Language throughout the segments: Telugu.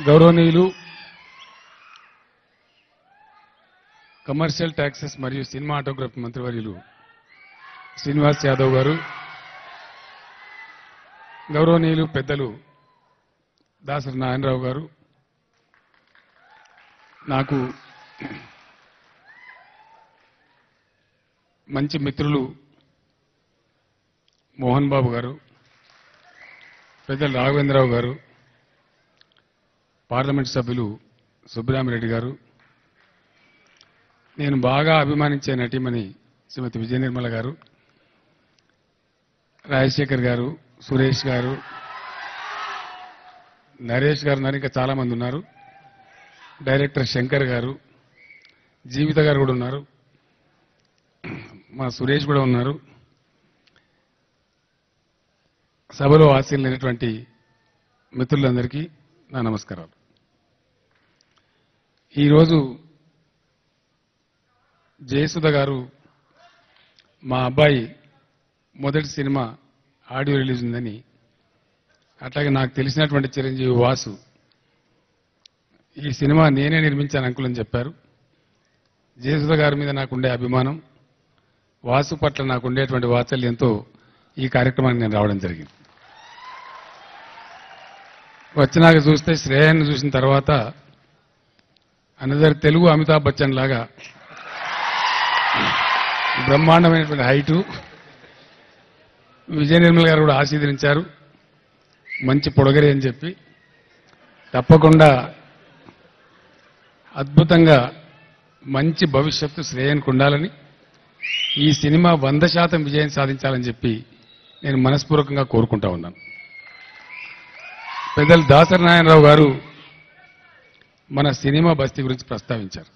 గౌరవనీయులు కమర్షియల్ ట్యాక్సెస్ మరియు సినిమాటోగ్రఫీ మంత్రివర్యులు శ్రీనివాస్ యాదవ్ గారు, గౌరవనీయులు పెద్దలు దాసరి నారాయణరావు గారు, నాకు మంచి మిత్రులు మోహన్ బాబు గారు, పెద్దలు రాఘవేంద్రరావు గారు, పార్లమెంట్ సభ్యులు సుబ్బరామిరెడ్డి గారు, నేను బాగా అభిమానించే నటిమణి శ్రీమతి విజయ నిర్మల గారు, రాజశేఖర్ గారు, సురేష్ గారు, నరేష్ గారు ఉన్నారు, ఇంకా చాలా మంది ఉన్నారు, డైరెక్టర్ శంకర్ గారు, జీవిత గారు కూడా ఉన్నారు, మా సురేష్ కూడా ఉన్నారు. సభలో ఆశీర్వైనటువంటి మిత్రులందరికీ నా నమస్కారాలు. ఈరోజు జయసుధ గారు మా అబ్బాయి మొదటి సినిమా ఆడియో రిలీజ్ ఉందని, అట్లాగే నాకు తెలిసినటువంటి చిరంజీవి వాసు ఈ సినిమా నేనే నిర్మించాను అంకులని చెప్పారు. జయసుధ గారి మీద నాకుండే అభిమానం, వాసు పట్ల నాకు ఉండేటువంటి వాత్సల్యంతో ఈ కార్యక్రమానికి నేను రావడం జరిగింది. వచ్చినాక చూస్తే శ్రేయాన్ని చూసిన తర్వాత అనదర్ తెలుగు అమితాబ్ బచ్చన్ లాగా బ్రహ్మాండమైనటువంటి హైటు, విజయ నిర్మల గారు కూడా ఆశీర్వదించారు, మంచి పొడగరి అని చెప్పి. తప్పకుండా అద్భుతంగా మంచి భవిష్యత్తు శ్రేయానికి ఉండాలని, ఈ సినిమా 100% విజయం సాధించాలని చెప్పి నేను మనస్పూర్వకంగా కోరుకుంటా ఉన్నాను. పెద్దలు దాసరి నారాయణరావు గారు మన సినిమా బస్తీ గురించి ప్రస్తావించారు.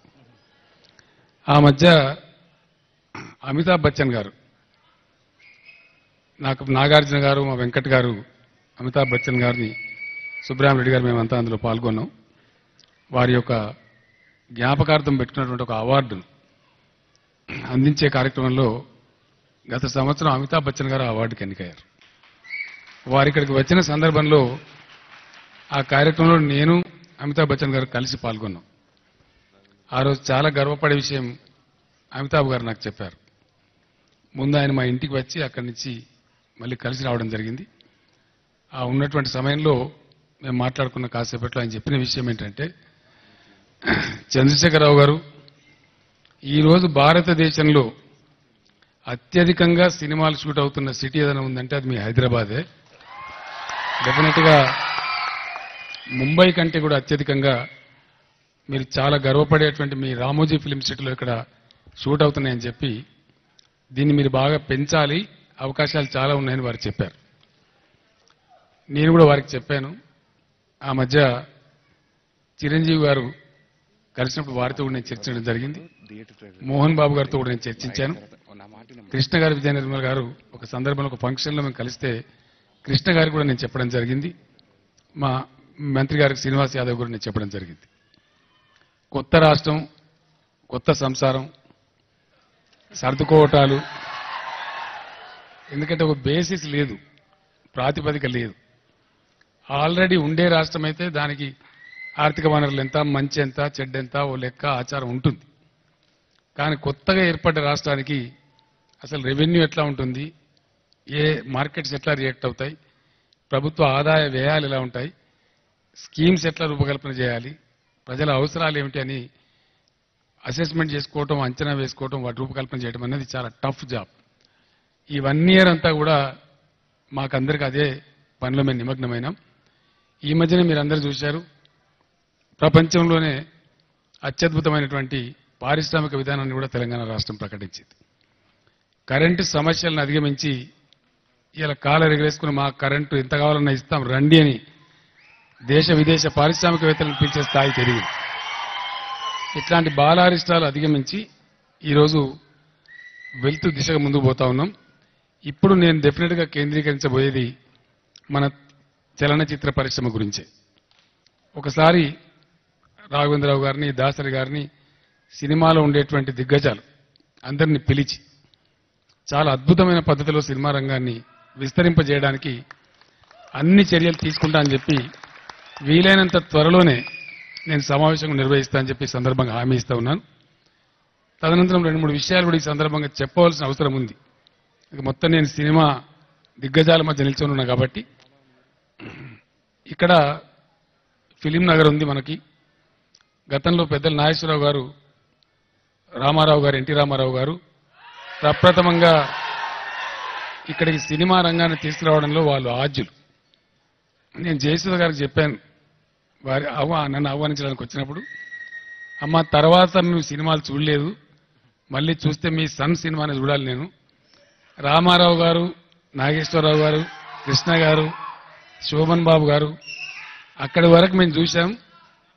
ఆ మధ్య అమితాబ్ బచ్చన్ గారు, నాకు నాగార్జున గారు, మా వెంకట్ గారు అమితాబ్ బచ్చన్ గారిని, సుబ్బరామిరెడ్డి గారు మేమంతా అందులో పాల్గొన్నాం. వారి యొక్క జ్ఞాపకార్థం పెట్టుకున్నటువంటి ఒక అవార్డును అందించే కార్యక్రమంలో గత సంవత్సరం అమితాబ్ బచ్చన్ గారు అవార్డుకి ఎన్నికయ్యారు. వారి ఇక్కడికి వచ్చిన సందర్భంలో ఆ కార్యక్రమంలో నేను అమితాబ్ బచ్చన్ గారు కలిసి పాల్గొన్నాం. ఆ రోజు చాలా గర్వపడే విషయం అమితాబ్ గారు నాకు చెప్పారు. ముందు ఆయన మా ఇంటికి వచ్చి అక్కడి నుంచి మళ్ళీ కలిసి రావడం జరిగింది. ఆ ఉన్నటువంటి సమయంలో మేము మాట్లాడుకున్న కాసేపట్లో ఆయన చెప్పిన విషయం ఏంటంటే, చంద్రశేఖరరావు గారు, ఈరోజు భారతదేశంలో అత్యధికంగా సినిమాలు షూట్ అవుతున్న సిటీ ఏదైనా ఉందంటే అది మీ హైదరాబాదే. డెఫినెట్గా ముంబై కంటే కూడా అత్యధికంగా మీరు చాలా గర్వపడేటువంటి మీ రామోజీ ఫిలిం సిటీలో ఇక్కడ షూట్ అవుతున్నాయని చెప్పి, దీన్ని మీరు బాగా పెంచాలి, అవకాశాలు చాలా ఉన్నాయని వారు చెప్పారు. నేను కూడా వారికి చెప్పాను. ఆ మధ్య చిరంజీవి గారు కలిసినప్పుడు వారితో కూడా నేను చర్చించడం జరిగింది. మోహన్ బాబు గారితో కూడా నేను చర్చించాను. కృష్ణ గారు, విజయ నిర్మల గారు ఒక సందర్భంలో ఒక ఫంక్షన్లో మేము కలిస్తే కృష్ణ గారికి కూడా నేను చెప్పడం జరిగింది. మా మంత్రి గారికి శ్రీనివాస్ యాదవ్ కూడా నేను చెప్పడం జరిగింది. కొత్త రాష్ట్రం, కొత్త సంసారం, సర్దుకోవటాలు, ఎందుకంటే ఒక బేసిస్ లేదు, ప్రాతిపదిక లేదు. ఆల్రెడీ ఉండే రాష్ట్రం అయితే దానికి ఆర్థిక వనరులు ఎంత, మంచి ఎంత, చెడ్డెంత, ఓ లెక్క ఆచారం ఉంటుంది. కానీ కొత్తగా ఏర్పడ్డ రాష్ట్రానికి అసలు రెవెన్యూ ఎట్లా ఉంటుంది, ఏ మార్కెట్స్ ఎట్లా రియాక్ట్ అవుతాయి, ప్రభుత్వ ఆదాయ వ్యయాలు ఎలా ఉంటాయి, స్కీమ్స్ ఎట్లా రూపకల్పన చేయాలి, ప్రజల అవసరాలు ఏమిటి అని అసెస్మెంట్ చేసుకోవటం, అంచనా వేసుకోవటం, వాటి రూపకల్పన చేయడం అనేది చాలా టఫ్ జాబ్. ఈ 1 year అంతా కూడా మాకందరికీ అదే పనిలో మేము నిమగ్నమైనాం. ఈ మధ్యనే మీరు అందరూ చూశారు, ప్రపంచంలోనే అత్యద్భుతమైనటువంటి పారిశ్రామిక విధానాన్ని కూడా తెలంగాణ రాష్ట్రం ప్రకటించింది. కరెంటు సమస్యలను అధిగమించి ఇలా కాలర్ ఎగరేసుకుని మా కరెంటు ఎంత కావాలన్నా ఇస్తాం రండి అని దేశ విదేశ పారిశ్రామికవేత్తలను పిలిచే స్థాయి పెరిగింది. ఇట్లాంటి బాలారిష్టాలు అధిగమించి ఈరోజు వెల్త్ దిశగా ముందుకు పోతా ఉన్నాం. ఇప్పుడు నేను డెఫినెట్గా కేంద్రీకరించబోయేది మన చలనచిత్ర పరిశ్రమ గురించే. ఒకసారి రాఘవేంద్రరావు గారిని, దాసరి గారిని, సినిమాలో ఉండేటువంటి దిగ్గజాలు అందరినీ పిలిచి చాలా అద్భుతమైన పద్ధతిలో సినిమా రంగాన్ని విస్తరింపజేయడానికి అన్ని చర్యలు తీసుకుంటా అని చెప్పి వీలైనంత త్వరలోనే నేను సమావేశం నిర్వహిస్తానని చెప్పి ఈ సందర్భంగా హామీ ఇస్తా ఉన్నాను. తదనంతరం 2-3 విషయాలు కూడా ఈ సందర్భంగా చెప్పవలసిన అవసరం ఉంది. ఇక మొత్తం నేను సినిమా దిగ్గజాల మధ్య నిల్చొని ఉన్నా కాబట్టి ఇక్కడ ఫిలిం నగర్ ఉంది మనకి. గతంలో పెద్దలు నాగేశ్వరరావు గారు, రామారావు గారు, ఎన్టీ రామారావు గారు ప్రప్రథమంగా ఇక్కడికి సినిమా రంగాన్ని తీసుకురావడంలో వాళ్ళు ఆద్యులు. నేను జయసుధ గారికి చెప్పాను, వారి నన్ను ఆహ్వానించడానికి వచ్చినప్పుడు, అమ్మ తర్వాత మేము సినిమాలు చూడలేదు, మళ్ళీ చూస్తే మీ సన్ సినిమాని చూడాలి నేను. రామారావు గారు, నాగేశ్వరరావు గారు, కృష్ణ గారు, శోభన్ బాబు గారు అక్కడి వరకు మేము చూసాం,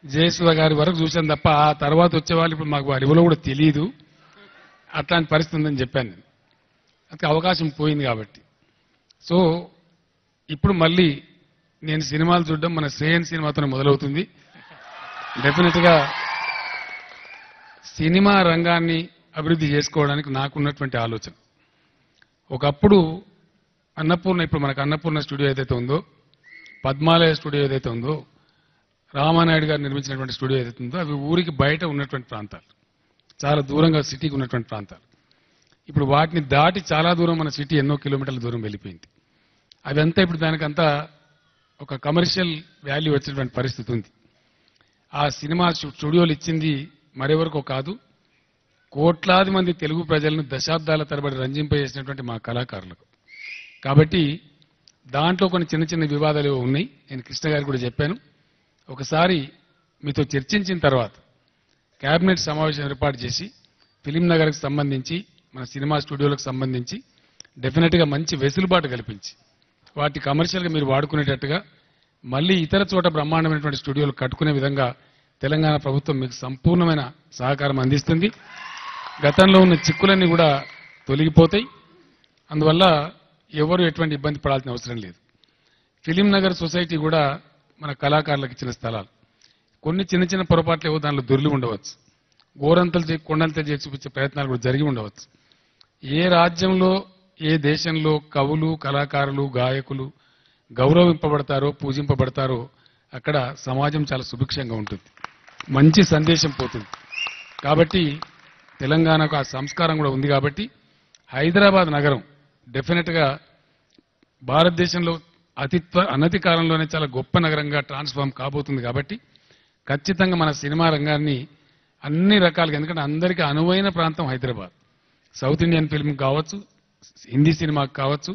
జయసుధ గారి వరకు చూసాం తప్ప ఆ తర్వాత వచ్చేవాళ్ళు ఇప్పుడు మాకు వారి ఎవరో కూడా తెలియదు, అట్లాంటి పరిస్థితి ఉందని చెప్పాను నేను. అది అవకాశం పోయింది కాబట్టి. సో ఇప్పుడు మళ్ళీ నేను సినిమాలు చూడడం మన శ్రేయన్ సినిమాతోనే మొదలవుతుంది. డెఫినెట్గా సినిమా రంగాన్ని అభివృద్ధి చేసుకోవడానికి నాకున్నటువంటి ఆలోచన. ఒకప్పుడు అన్నపూర్ణ, ఇప్పుడు మనకు అన్నపూర్ణ స్టూడియో ఏదైతే ఉందో, పద్మాలయ స్టూడియో ఏదైతే ఉందో, రామానాయుడు గారు నిర్మించినటువంటి స్టూడియో ఏదైతే ఉందో, అవి ఊరికి బయట ఉన్నటువంటి ప్రాంతాలు, చాలా దూరంగా సిటీకి ఉన్నటువంటి ప్రాంతాలు. ఇప్పుడు వాటిని దాటి చాలా దూరం మన సిటీ ఎన్నో కిలోమీటర్ల దూరం వెళ్ళిపోయింది. అదంతా ఇప్పుడు దానికంతా ఒక కమర్షియల్ వాల్యూ వచ్చేటువంటి పరిస్థితి ఉంది. ఆ సినిమా స్టూడియోలు ఇచ్చింది మరెవరికో కాదు, కోట్లాది మంది తెలుగు ప్రజలను దశాబ్దాల తరబడి రంజింపజేసినటువంటి మా కళాకారులకు. కాబట్టి దాంట్లో కొన్ని చిన్న చిన్న వివాదాలు ఉన్నాయి. నేను కృష్ణ గారికి కూడా చెప్పాను, ఒకసారి మీతో చర్చించిన తర్వాత కేబినెట్ సమావేశం ఏర్పాటు చేసి ఫిలిం నగర్కి సంబంధించి, మన సినిమా స్టూడియోలకు సంబంధించి డెఫినెట్గా మంచి వెసులుబాటు కల్పించి వాటి కమర్షియల్గా మీరు వాడుకునేటట్టుగా మళ్ళీ ఇతర చోట బ్రహ్మాండమైనటువంటి స్టూడియోలు కట్టుకునే విధంగా తెలంగాణ ప్రభుత్వం మీకు సంపూర్ణమైన సహకారం అందిస్తుంది. గతంలో ఉన్న చిక్కులన్నీ కూడా తొలగిపోతాయి. అందువల్ల ఎవరు ఎటువంటి ఇబ్బంది పడాల్సిన అవసరం లేదు. ఫిలిం నగర్ సొసైటీ కూడా మన కళాకారులకు ఇచ్చిన స్థలాలు. కొన్ని చిన్న చిన్న పొరపాట్లు ఏవో దానిలో దొర్లి ఉండవచ్చు, గోరంతలు కొండంతలు చేసి చూపించే ప్రయత్నాలు కూడా జరిగి ఉండవచ్చు. ఏ రాజ్యంలో, ఏ దేశంలో కవులు, కళాకారులు, గాయకులు గౌరవింపబడతారో, పూజింపబడతారో అక్కడ సమాజం చాలా సుభిక్షంగా ఉంటుంది, మంచి సందేశం పోతుంది. కాబట్టి తెలంగాణకు ఆ సంస్కారం కూడా ఉంది. కాబట్టి హైదరాబాద్ నగరం డెఫినెట్గా భారతదేశంలో అనతి కాలంలోనే చాలా గొప్ప నగరంగా ట్రాన్స్ఫార్మ్ కాబోతుంది. కాబట్టి ఖచ్చితంగా మన సినిమా రంగాన్ని అన్ని రకాలుగా, ఎందుకంటే అందరికీ అనువైన ప్రాంతం హైదరాబాద్. సౌత్ ఇండియన్ ఫిల్మ్ కావచ్చు, హిందీ సినిమాకి కావచ్చు,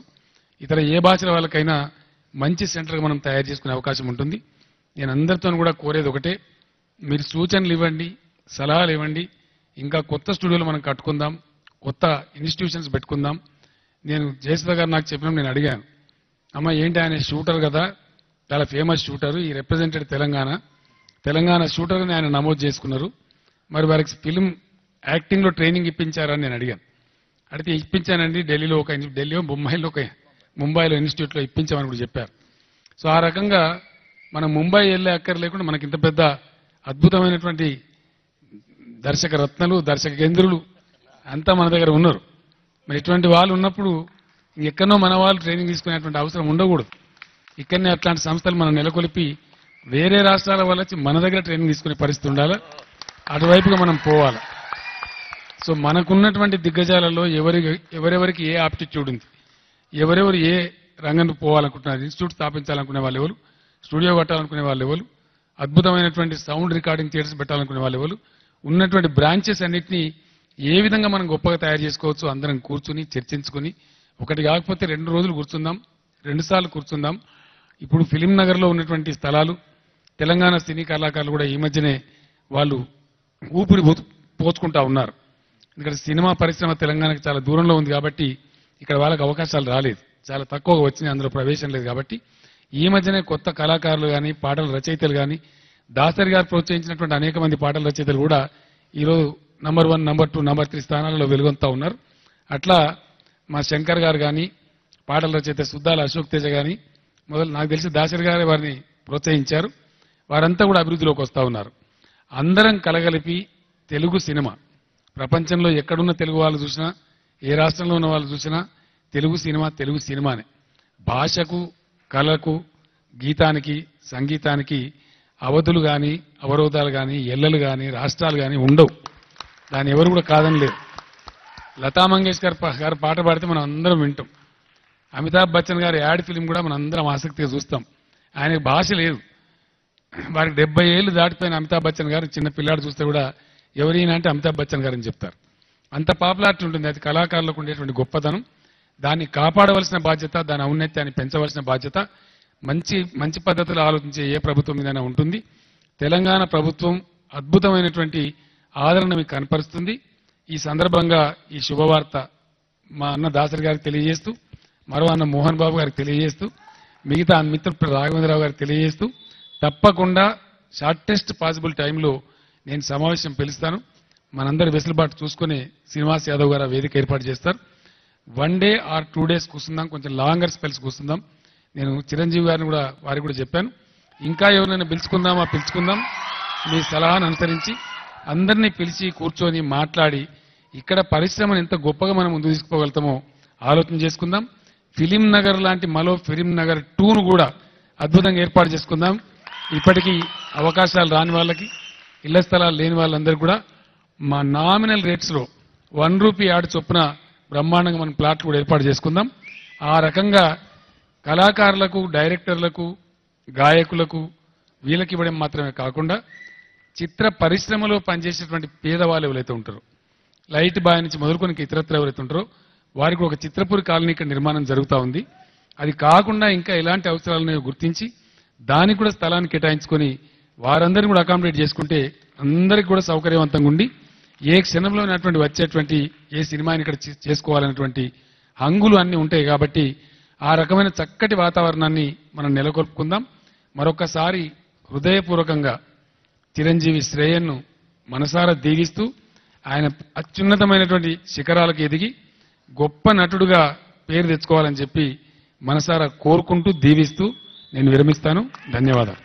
ఇతర ఏ భాషల వాళ్ళకైనా మంచి సెంటర్గా మనం తయారు చేసుకునే అవకాశం ఉంటుంది. నేను అందరితో కూడా కోరేది ఒకటే, మీరు సూచనలు ఇవ్వండి, సలహాలు ఇవ్వండి. ఇంకా కొత్త స్టూడియోలు మనం కట్టుకుందాం, కొత్త ఇన్స్టిట్యూషన్స్ పెట్టుకుందాం. నేను జయసుధ గారు నాకు చెప్పినప్పుడు నేను అడిగాను, అమ్మ ఏంటి ఆయన షూటర్ కదా, చాలా ఫేమస్ షూటర్, ఈ రిప్రజెంటెడ్ తెలంగాణ షూటర్ని ఆయన నమోదు చేసుకున్నారు, మరి వారికి ఫిల్మ్ యాక్టింగ్లో ట్రైనింగ్ ఇప్పించారని నేను అడిగాను. అడిగితే ఇప్పించానండి, ఢిల్లీలో ముంబైలో ఇన్స్టిట్యూట్లో ఇప్పించామని కూడా చెప్పారు. సో ఆ రకంగా మనం ముంబై వెళ్ళే అక్కర్ లేకుండా మనకి ఇంత పెద్ద అద్భుతమైనటువంటి దర్శక రత్నలు, దర్శక కేంద్రులు అంతా మన దగ్గర ఉన్నారు. మరి ఇటువంటి వాళ్ళు ఉన్నప్పుడు ఎక్కడో మన వాళ్ళు ట్రైనింగ్ తీసుకునేటువంటి అవసరం ఉండకూడదు. ఇక్కడనే అట్లాంటి సంస్థలు మనం నెలకొల్పి వేరే రాష్ట్రాల వాళ్ళు వచ్చి మన దగ్గర ట్రైనింగ్ తీసుకునే పరిస్థితి ఉండాలి. అటువైపుగా మనం పోవాలి. సో మనకున్నటువంటి దిగ్గజాలలో ఎవరెవరికి ఏ ఆప్టిట్యూడ్ ఉంది, ఎవరెవరు ఏ రంగంలో పోవాలనుకుంటున్నారు, ఇన్స్టిట్యూట్ స్థాపించాలనుకునే వాళ్ళు ఎవరు, స్టూడియో కట్టాలనుకునే వాళ్ళు ఎవరు, అద్భుతమైనటువంటి సౌండ్ రికార్డింగ్ థియేటర్స్ పెట్టాలనుకునే వాళ్ళు ఎవరు, ఉన్నటువంటి బ్రాంచెస్ అన్నింటినీ ఏ విధంగా మనం గొప్పగా తయారు చేసుకోవచ్చు అందరం కూర్చుని చర్చించుకుని, ఒకటి కాకపోతే 2 రోజులు కూర్చుందాం, 2 సార్లు కూర్చుందాం. ఇప్పుడు ఫిలిం నగర్లో ఉన్నటువంటి స్థలాలు తెలంగాణ సినీ కళాకారులు కూడా ఈ మధ్యనే వాళ్ళు ఊపిరి పోచుకుంటా ఉన్నారు. ఎందుకంటే సినిమా పరిశ్రమ తెలంగాణకి చాలా దూరంలో ఉంది కాబట్టి ఇక్కడ వాళ్ళకి అవకాశాలు రాలేదు, చాలా తక్కువగా వచ్చినాయి, అందులో ప్రవేశం లేదు. కాబట్టి ఈ మధ్యనే కొత్త కళాకారులు కానీ, పాటల రచయితలు కానీ, దాసరి గారు ప్రోత్సహించినటువంటి అనేక మంది పాటల రచయితలు కూడా ఈరోజు నంబర్ 1, నంబర్ 2, నంబర్ 3 స్థానాలలో వెలుగొంతా ఉన్నారు. అట్లా మా శంకర్ గారు కానీ, పాటల రచయిత సుద్దాల అశోక్ తేజ కానీ నాకు తెలిసి దాసరి గారే వారిని ప్రోత్సహించారు. వారంతా కూడా అభివృద్ధిలోకి వస్తూ ఉన్నారు. అందరం కలగలిపి తెలుగు సినిమా ప్రపంచంలో ఎక్కడున్న తెలుగు వాళ్ళు చూసినా, ఏ రాష్ట్రంలో ఉన్న వాళ్ళు చూసినా తెలుగు సినిమానే. భాషకు, కళకు గీతానికి సంగీతానికి అవధులు కానీ అవరోధాలు కానీ ఎల్లలు కానీ రాష్ట్రాలు కానీ ఉండవు. దాన్ని ఎవరు కూడా కాదని లేదు. లతా మంగేష్కర్ గారు పాట పాడితే మనం అందరం వింటాం. అమితాబ్ బచ్చన్ గారి యాడ్ ఫిలిం కూడా మనం అందరం ఆసక్తిగా చూస్తాం. ఆయనకు భాష లేదు. వారికి 70 ఏళ్ళు దాటిపోయిన అమితాబ్ బచ్చన్ గారు చిన్న పిల్లాడు చూస్తే కూడా ఎవరైనా అంటే అమితాబ్ బచ్చన్ గారు అని చెప్తారు. అంత పాపులారిటీ ఉంటుంది. అది కళాకారులకు ఉండేటువంటి గొప్పతనం. దాన్ని కాపాడవలసిన బాధ్యత, దాని ఔన్నత్యాన్ని పెంచవలసిన బాధ్యత మంచి పద్ధతిలో ఆలోచించే ఏ ప్రభుత్వం మీదైనా ఉంటుంది. తెలంగాణ ప్రభుత్వం అద్భుతమైనటువంటి ఆదరణ మీకు కనపరుస్తుంది. ఈ సందర్భంగా ఈ శుభవార్త మా అన్న దాసరి గారికి తెలియజేస్తూ, మరో అన్న మోహన్ బాబు గారికి తెలియజేస్తూ, మిగతా మిత్రుడు రాఘవేంద్రరావు గారికి తెలియజేస్తూ, తప్పకుండా షార్టెస్ట్ పాసిబుల్ టైంలో నేను సమావేశం పిలుస్తాను. మనందరి వెసులుబాటు చూసుకుని శ్రీనివాస్ యాదవ్ గారు వేదిక ఏర్పాటు చేస్తారు. 1 డే ఆర్ 2 డేస్ కూర్చుందాం, కొంచెం లాంగర్ స్పెల్స్ కూర్చుందాం. నేను చిరంజీవి గారిని కూడా వారికి కూడా చెప్పాను. ఇంకా ఎవరైనా పిలుచుకుందాం. మీ సలహాను అనుసరించి అందరినీ పిలిచి కూర్చొని మాట్లాడి ఇక్కడ పరిశ్రమను ఎంత గొప్పగా మనం ముందుకు తీసుకుపోగలుగుతామో ఆలోచన చేసుకుందాం. ఫిలిం నగర్ లాంటి మరో ఫిలిం నగర్ 2ను కూడా అద్భుతంగా ఏర్పాటు చేసుకుందాం. ఇప్పటికీ అవకాశాలు రాని వాళ్ళకి, ఇళ్ల స్థలాలు లేని వాళ్ళందరికీ కూడా మా నామినల్ రేట్స్లో 1 రూపీ యాడ్ చొప్పున బ్రహ్మాండంగా మనం ప్లాట్లు కూడా ఏర్పాటు చేసుకుందాం. ఆ రకంగా కళాకారులకు, డైరెక్టర్లకు, గాయకులకు వీళ్ళకి ఇవ్వడం మాత్రమే కాకుండా చిత్ర పరిశ్రమలో పనిచేసేటువంటి పేదవాళ్ళు ఎవరైతే ఉంటారో, లైట్ బాయ్ నుంచి మొదలుకొని ఇతరత్ర ఎవరైతే ఉంటారో వారికి ఒక చిత్రపూరి కాలనీ ఇక్కడ నిర్మాణం జరుగుతూ ఉంది. అది కాకుండా ఇంకా ఎలాంటి అవసరాలను గుర్తించి దానికి కూడా స్థలాన్ని కేటాయించుకొని వారందరినీ కూడా అకామిడేట్ చేసుకుంటే అందరికీ కూడా సౌకర్యవంతంగా ఉండి ఏ క్షణంలో వచ్చేటువంటి ఏ సినిమాని ఇక్కడ చేసుకోవాలనేటువంటి హంగులు అన్నీ ఉంటాయి. కాబట్టి ఆ రకమైన చక్కటి వాతావరణాన్ని మనం నెలకొల్పుకుందాం. మరొకసారి హృదయపూర్వకంగా చిరంజీవి శ్రేయన్ను మనసారా దీవిస్తూ ఆయన అత్యున్నతమైనటువంటి శిఖరాలకు ఎదిగి గొప్ప నటుడుగా పేరు తెచ్చుకోవాలని చెప్పి మనసారా కోరుకుంటూ దీవిస్తూ నేను విరమిస్తాను. ధన్యవాదాలు.